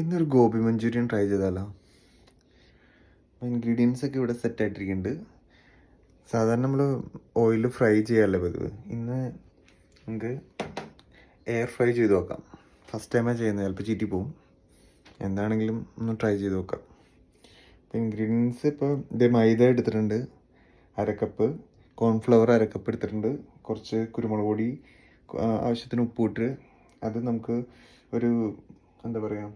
ഇന്നൊരു gobi manchurian try ചെയ്താലോ? Ingredients ഒക്കെ ഇവിടെ സെറ്റ് ആയിട്ടിരിക്കുന്നുണ്ട്. സാധാരണ നമ്മൾ ഓയിൽ ഫ്രൈ ചെയ്യാമല്ലോ പതിവ്. ഇന്ന് നമുക്ക് എയർ ഫ്രൈ ചെയ്ത് നോക്കാം. ഫസ്റ്റ് ടൈമാണ് ചെയ്യുന്നത്, ചിലപ്പോൾ ചീറ്റി പോവും. എന്താണെങ്കിലും ഒന്ന് ട്രൈ ചെയ്ത് നോക്കാം. ഇപ്പോൾ ഇൻഗ്രീഡിയൻസ് ഇപ്പോൾ മൈദ എടുത്തിട്ടുണ്ട്, അരക്കപ്പ്. കോൺഫ്ലവർ അരക്കപ്പ് എടുത്തിട്ടുണ്ട്. കുറച്ച് കുരുമുളക് പൊടി, ആവശ്യത്തിന് ഉപ്പിട്ട് അത് നമുക്ക് ഒരു എന്താ പറയുക,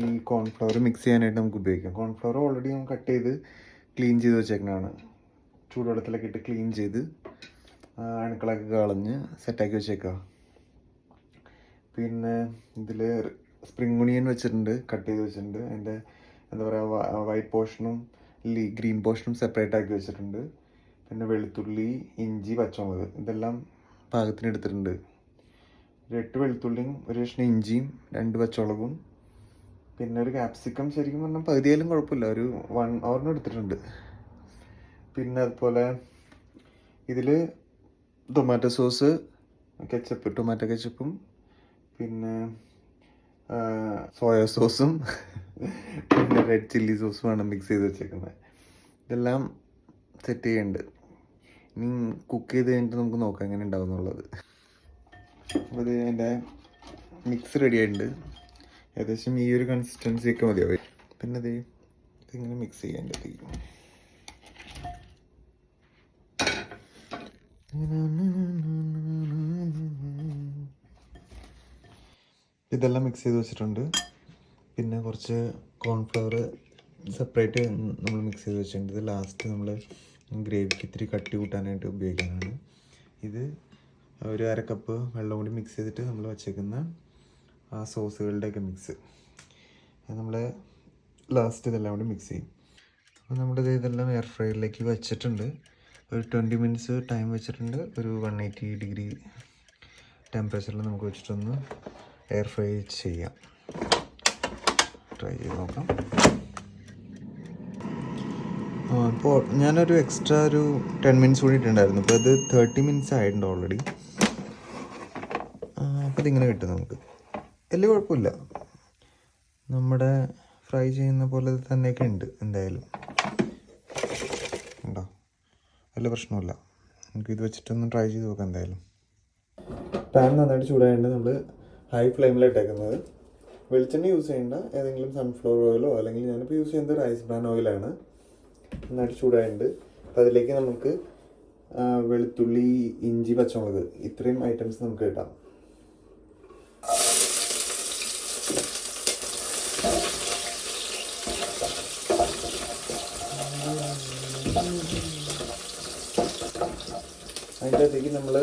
ഈ കോൺഫ്ലവർ മിക്സ് ചെയ്യാനായിട്ട് നമുക്ക് ഉപയോഗിക്കാം. കോൺഫ്ലവർ ഓൾറെഡി നമുക്ക് കട്ട് ചെയ്ത് ക്ലീൻ ചെയ്ത് വെച്ചേക്കുന്നതാണ്. ചൂടുവെള്ളത്തിലൊക്കെ ഇട്ട് ക്ലീൻ ചെയ്ത് അണുക്കളൊക്കെ കളഞ്ഞ് സെറ്റാക്കി വെച്ചേക്കുക. പിന്നെ ഇതിൽ സ്പ്രിംഗ് ഒണിയൻ വെച്ചിട്ടുണ്ട്, കട്ട് ചെയ്ത് വെച്ചിട്ടുണ്ട്. അതിൻ്റെ എന്താ പറയുക, വൈറ്റ് പോർഷനും ഗ്രീൻ പോർഷനും സെപ്പറേറ്റ് ആക്കി വെച്ചിട്ടുണ്ട്. പിന്നെ വെളുത്തുള്ളി, ഇഞ്ചി, പച്ചമുളക് ഇതെല്ലാം പാകത്തിന് എടുത്തിട്ടുണ്ട്. ഒരു 8 വെളുത്തുള്ളിയും ഒരു കഷ്ണം ഇഞ്ചിയും 2 പച്ചമുളകും പിന്നെ ഒരു ക്യാപ്സിക്കം ശരിക്കും പറഞ്ഞാൽ പകുതിയായാലും കുഴപ്പമില്ല, ഒരു 1 hour എടുത്തിട്ടുണ്ട്. പിന്നെ അതുപോലെ ഇതിൽ ടൊമാറ്റോ സോസ്, ടൊമാറ്റോ കെച്ചപ്പും പിന്നെ സോയ സോസും പിന്നെ റെഡ് ചില്ലി സോസുമാണ് മിക്സ് ചെയ്ത് വെച്ചേക്കുന്നത്. ഇതെല്ലാം സെറ്റ് ചെയ്യുന്നുണ്ട്. ഇനി കുക്ക് ചെയ്ത് കഴിഞ്ഞിട്ട് നമുക്ക് നോക്കാം എങ്ങനെ ഉണ്ടാവും എന്നുള്ളത്. അപ്പോൾ ഇത് എൻ്റെ മിക്സ് റെഡി ആയിട്ടുണ്ട്. ഏകദേശം ഈ ഒരു കൺസിസ്റ്റൻസി ഒക്കെ മതിയാവും. പിന്നെ ഇതിങ്ങനെ മിക്സ് ചെയ്യേണ്ടത്. ഇതെല്ലാം മിക്സ് ചെയ്ത് വെച്ചിട്ടുണ്ട്. പിന്നെ കുറച്ച് കോൺഫ്ലവർ സെപ്പറേറ്റ് നമ്മൾ മിക്സ് ചെയ്ത് വെച്ചിട്ടുണ്ട്. ഇത് ലാസ്റ്റ് നമ്മൾ ഗ്രേവിക്ക് ഇത്തിരി കട്ടി കൂട്ടാനായിട്ട് ഉപയോഗിക്കാനാണ്. ഇത് ഒരു അരക്കപ്പ് വെള്ളം കൂടി മിക്സ് ചെയ്തിട്ട് നമ്മൾ വച്ചേക്കുന്ന ആ സോസുകളുടെയൊക്കെ മിക്സ് നമ്മൾ ലാസ്റ്റ് ഇതെല്ലാം കൂടി മിക്സ് ചെയ്യും. അപ്പോൾ നമ്മുടെ ഇതെല്ലാം എയർ ഫ്രയറിലേക്ക് വെച്ചിട്ടുണ്ട്. ഒരു 20 minutes ടൈം വെച്ചിട്ടുണ്ട്. ഒരു 180 degree ടെമ്പറേച്ചറിൽ നമുക്ക് വെച്ചിട്ടൊന്ന് എയർ ഫ്രൈ ചെയ്യാം. ട്രൈ ചെയ്ത് നോക്കാം. ഇപ്പോൾ ഞാനൊരു എക്സ്ട്രാ ഒരു 10 minutes കൂടി ഇട്ടുണ്ടായിരുന്നു. അപ്പോൾ അത് 30 minutes ആയിട്ടുണ്ട് ഓൾറെഡി. അപ്പോൾ ഇതിങ്ങനെ കിട്ടും നമുക്ക്. വലിയ കുഴപ്പമില്ല, നമ്മുടെ ഫ്രൈ ചെയ്യുന്ന പോലെ തന്നെയൊക്കെ ഉണ്ട്. എന്തായാലും ഉണ്ടോ, വലിയ പ്രശ്നമില്ല. നമുക്കിത് വെച്ചിട്ടൊന്ന് ട്രൈ ചെയ്ത് നോക്കാം. എന്തായാലും പാൻ നന്നായിട്ട് ചൂടായതുകൊണ്ട് നമ്മൾ ഹൈ ഫ്ലെയിമിലിട്ടേക്കുന്നത്. വെളിച്ചെണ്ണ യൂസ് ചെയ്യേണ്ട, ഏതെങ്കിലും സൺഫ്ലവർ ഓയിലോ അല്ലെങ്കിൽ ഞാനിപ്പോൾ യൂസ് ചെയ്യുന്നത് റൈസ് ബ്രാൻ ഓയിലാണ്. നന്നായിട്ട് ചൂടായിട്ടുണ്ട്. അപ്പോൾ അതിലേക്ക് നമുക്ക് വെളുത്തുള്ളി, ഇഞ്ചി, പച്ചമുളക് ഇത്രയും ഐറ്റംസ് നമുക്ക് ഇടാം. അതിൻ്റെ അകത്തേക്ക് നമ്മൾ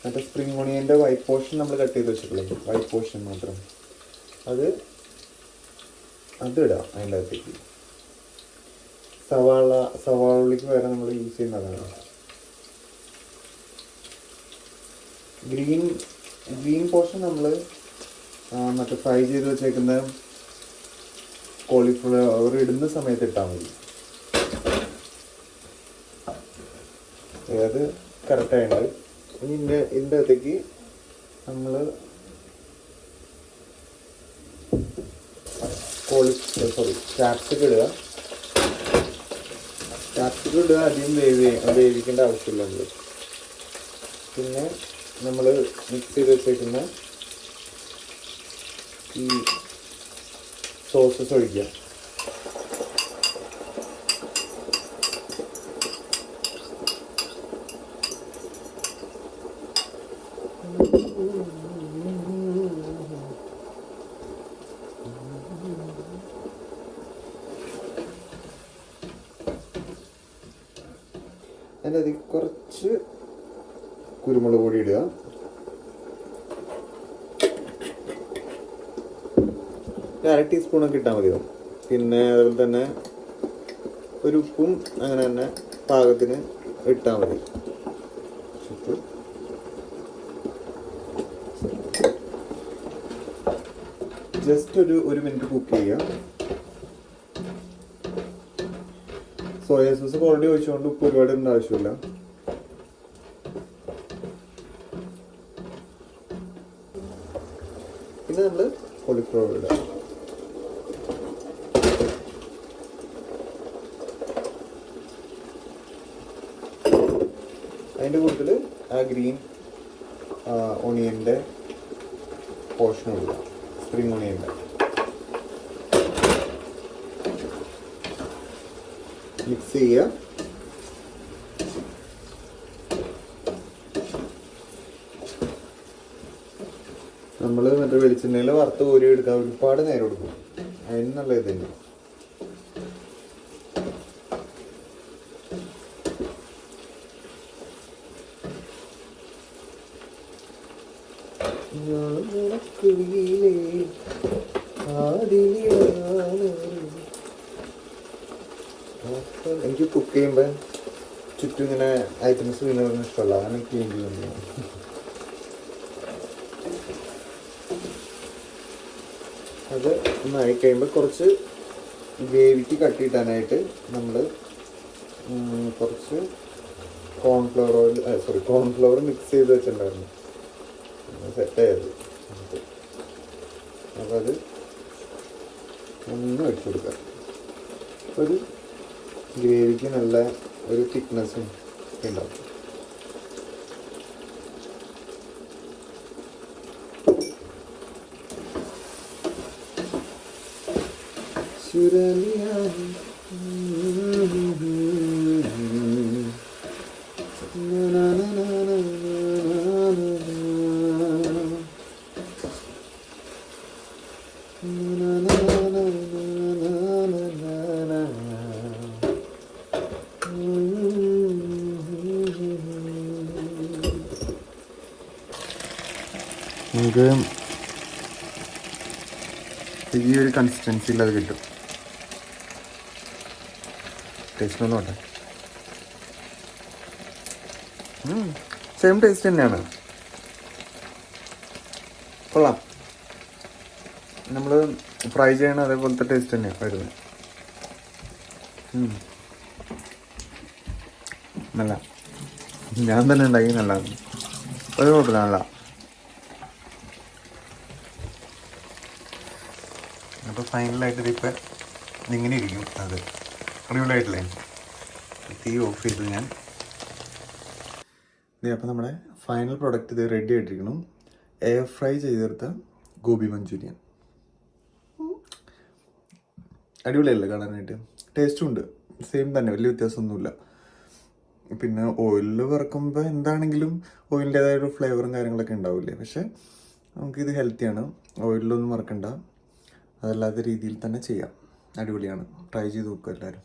മറ്റേ സ്പ്രിംഗ് ഒണിയൻ്റെ വൈറ്റ് പോർഷൻ നമ്മൾ കട്ട് ചെയ്ത് വെച്ചിട്ടില്ലേ, വൈറ്റ് പോർഷൻ മാത്രം അത് ഇടാം. അതിൻ്റെ അകത്തേക്ക് സവാളയ്ക്ക് വരെ നമ്മൾ യൂസ് ചെയ്യുന്നതാണ്. ഗ്രീൻ പോർഷൻ നമ്മൾ മറ്റേ ഫ്രൈ ചെയ്ത് വെച്ചേക്കുന്ന കോളിഫ്ലവർ ഇടുന്ന സമയത്ത് ഇട്ടാൽ മതി. അത് കറക്റ്റായിട്ടുണ്ട്. ഇനി ഇതിൻ്റെ അകത്തേക്ക് നമ്മൾ ക്യാപ്സിക്കം ഇടുക. അധികം വേവിക്കേണ്ട ആവശ്യമില്ല നമ്മൾ. പിന്നെ നമ്മൾ മിക്സ് ചെയ്ത് വെച്ചേക്കുന്ന ഈ സോസസ് ഒഴിക്കുക. അതിൻ്റെ അതിൽ കുറച്ച് കുരുമുളക് പൊടി ഇടുക. ഒരു 1/2 ടീസ്പൂണൊക്കെ ഇട്ടാൽ മതിയാവും. പിന്നെ അതുപോലെ തന്നെ ഒരു ഉപ്പും അങ്ങനെ തന്നെ പാകത്തിന് ഇട്ടാൽ മതി. ജസ്റ്റ് ഒരു മിനിറ്റ് കുക്ക് ചെയ്യുക. സോയ സോസ് ഓൾറെഡി ഒഴിച്ചുകൊണ്ട് ഉപ്പ് ഒരുപാട് ഇടേണ്ട ആവശ്യമില്ല. പിന്നെ നമ്മൾ കോളിഫ്ലവർ ഇടാം. അതിൻ്റെ കൂട്ടത്തിൽ ആ ഗ്രീൻ ഓണിയൻ്റെ പോർഷൻ ഇടുക, സ്പ്രിംഗ് ഓണിയൻ്റെ. മിക്സ് ചെയ്യുക. നമ്മൾ മറ്റേ വെളിച്ചെണ്ണയിൽ വറുത്ത് കോരി എടുക്കാൻ ഒരുപാട് നേരം എടുക്കും. അതിന് നല്ല ഇതന്നെ. എനിക്ക് കുക്ക് ചെയ്യുമ്പോൾ ചുറ്റും ഇങ്ങനെ ഐറ്റംസ് വീണൊന്നും ഇഷ്ടമല്ല, അങ്ങനെ ക്ലീൻ ചെയ്യുന്നു. അത് ഒന്നായി കഴിയുമ്പോൾ കുറച്ച് ഗ്രേവിക്ക് കട്ടിയിട്ടാനായിട്ട് നമ്മൾ കുറച്ച് കോൺഫ്ലവർ മിക്സ് ചെയ്ത് വെച്ചിട്ടുണ്ടായിരുന്നു, സെറ്റായത്. അപ്പോൾ അത് ഒന്ന് വെച്ച് കൊടുക്കാം. ഒരു ഗ്രേവിക്ക് നല്ല ഒരു തിക്നെസ്സും ഉണ്ടാവും. നമുക്ക് ഈ ഒരു കൺസിസ്റ്റൻസിയിൽ അത് കിട്ടും. ടേസ്റ്റ് ഒന്നുമുണ്ട്, സെയിം ടേസ്റ്റ് തന്നെയാണ്. കൊള്ളാം. നമ്മൾ ഫ്രൈ ചെയ്യണ അതേപോലത്തെ ടേസ്റ്റ് തന്നെയാണ് വരുന്നത്. നല്ല, ഞാൻ തന്നെ ഉണ്ടാക്കി നല്ലതാണ്, ഒരു കുഴപ്പമില്ല, നല്ല. അപ്പോൾ ഫൈനലായിട്ട് ഇതിപ്പോൾ ഇങ്ങനെ ഇരിക്കും. അത് അടിപൊളിയായിട്ടില്ലേ? തീ ഓഫ് ചെയ്തു ഞാൻ. അപ്പോൾ നമ്മുടെ ഫൈനൽ പ്രൊഡക്റ്റ് ഇത് റെഡി ആയിട്ടിരിക്കണം. എയർ ഫ്രൈ ചെയ്തെടുത്ത ഗോബി മഞ്ചൂരിയൻ. അടിപൊളിയല്ലേ കാണാനായിട്ട്? ടേസ്റ്റും ഉണ്ട്, സെയിം തന്നെ, വലിയ വ്യത്യാസമൊന്നുമില്ല. പിന്നെ ഓയിലിൽ വറക്കുമ്പോൾ എന്താണെങ്കിലും ഓയിലിൻ്റേതായൊരു ഫ്ലേവറും കാര്യങ്ങളൊക്കെ ഉണ്ടാവില്ലേ. പക്ഷെ നമുക്കിത് ഹെൽത്തിയാണ്, ഓയിലൊന്നും വറക്കണ്ട, അതല്ലാത്ത രീതിയിൽ തന്നെ ചെയ്യാം. അടിപൊളിയാണ്, ട്രൈ ചെയ്ത് നോക്കുക എല്ലാവരും.